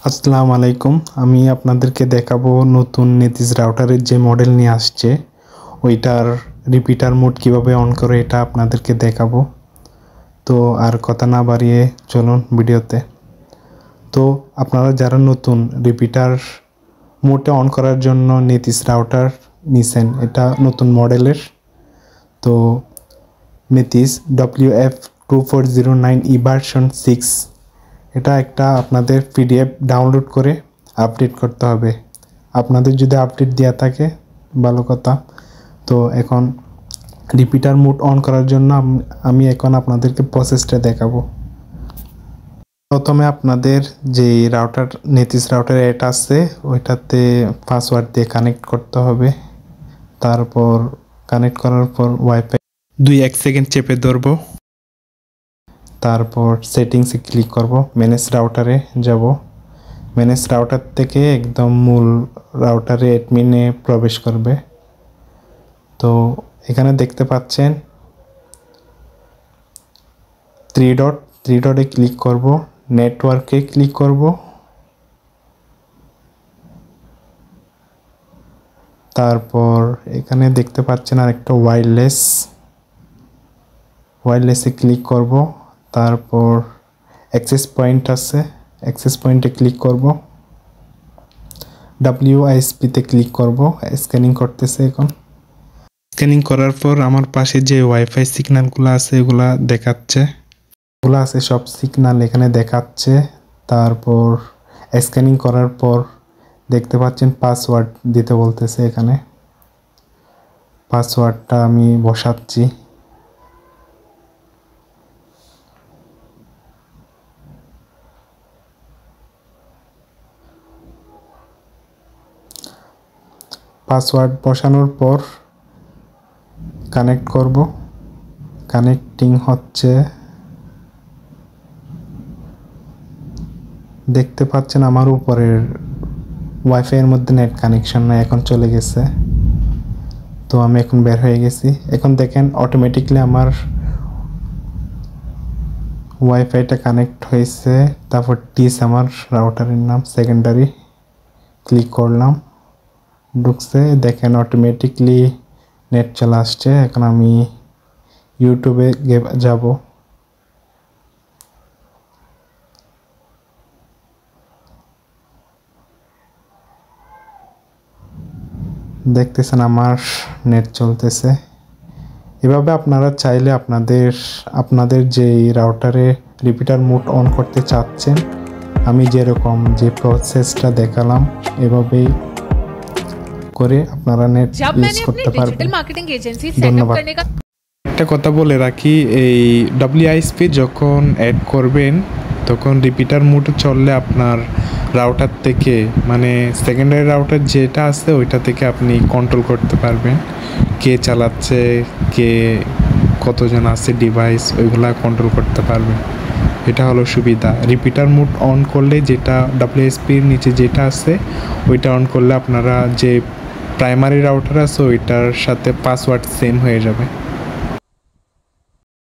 আসসালামু আলাইকুম। আমি আপনাদেরকে দেখাবো নতুন নেতিজ রাউটারের যে মডেল নিয়ে আসছে ওইটার রিপিটার মোড কিভাবে অন করে এটা আপনাদেরকে দেখাবো। তো আর কথা না বাড়িয়ে চলুন ভিডিওতে। তো আপনারা যারা নতুন রিপিটার মোডটা অন করার জন্য নেতিজ রাউটার নিছেন, এটা নতুন মডেলের, তো নেতিজ WF2409E ভার্সন 6 এটা একটা আপনাদের পিডিএফ ডাউনলোড করে আপডেট করতে হবে। আপনাদের যদি আপডেট দেওয়া থাকে ভালো কথা। তো এখন রিপিটার মোড অন করার জন্য আমি এখন আপনাদেরকে প্রসেসটা দেখাবো। প্রথমে আপনাদের যে রাউটার নেতিজ রাউটার এটা আছে ওইটাতে পাসওয়ার্ড দিয়ে কানেক্ট করতে হবে। তারপর কানেক্ট করার পর ওয়াইফাই 1 সেকেন্ড চেপে ধরবো। তারপর সেটিংসে ক্লিক করব, ম্যানেজ রাউটারে যাব। ম্যানেজ রাউটার থেকে একদম মূল রাউটারে অ্যাডমিনে প্রবেশ করবে। তো এখানে দেখতে পাচ্ছেন থ্রি ডটে ক্লিক করব, নেটওয়ার্কে ক্লিক করব। তারপর এখানে দেখতে পাচ্ছেন আরেকটা ওয়্যারলেসে ক্লিক করব। তারপর অ্যাক্সেস পয়েন্ট আছে, অ্যাক্সেস পয়েন্টে ক্লিক করব। WISP-তে ক্লিক করব। স্ক্যানিং করতেছে এখন। স্ক্যানিং করার পর আমার পাশে যে ওয়াইফাই সিগন্যালগুলো আছে এগুলা দেখাচ্ছে, এগুলো আছে সব সিগন্যাল এখানে দেখাচ্ছে। তারপর স্ক্যানিং করার পর দেখতে পাচ্ছেন পাসওয়ার্ড দিতে বলতেছে। এখানে পাসওয়ার্ডটা আমি বসাচ্ছি। পাসওয়ার্ড বসানোর পর কানেক্ট করব। কানেক্টিং হচ্ছে, দেখতে পাচ্ছেন আমার উপরের ওয়াইফাইয়ের মধ্যে নেট কানেকশন নাই, এখন চলে গেছে। তো আমি এখন বের হয়ে গেছি। এখন দেখেন অটোমেটিকলি আমার ওয়াইফাইটা কানেক্ট হয়েছে। তারপর টিস আমার রাউটারের নাম, সেকেন্ডারি ক্লিক করলাম, ঢুকছে। দেখেন অটোমেটিকলি নেট চলে আসছে। এখন আমি ইউটিউবে যাব। দেখতেছেন আমার নেট চলতেছে। এভাবে আপনারা চাইলে আপনাদের যে রাউটারে রিপিটার মোড অন করতে চাচ্ছেন, আমি যেরকম যে প্রসেসটা দেখালাম এভাবেই করে আপনারা নেট ইউজ করতে পারবেন। ধন্যবাদ। একটা কথা বলে রাখি, এই WISP যখন অ্যাড করবেন তখন রিপিটার মোড চললে আপনার রাউটার থেকে, মানে সেকেন্ডারি রাউটার যেটা আছে ওইটা থেকে আপনি কন্ট্রোল করতে পারবেন কে চালাচ্ছে, কে কতজন আছে ডিভাইস, ওইগুলা কন্ট্রোল করতে পারবেন। এটা হলো সুবিধা। রিপিটার মোড অন করলে যেটা WISP-র নিচে যেটা আছে ওইটা অন করলে আপনারা যে প্রাইমারি রাউটার আছে ওইটার সাথে পাসওয়ার্ড সেম হয়ে যাবে।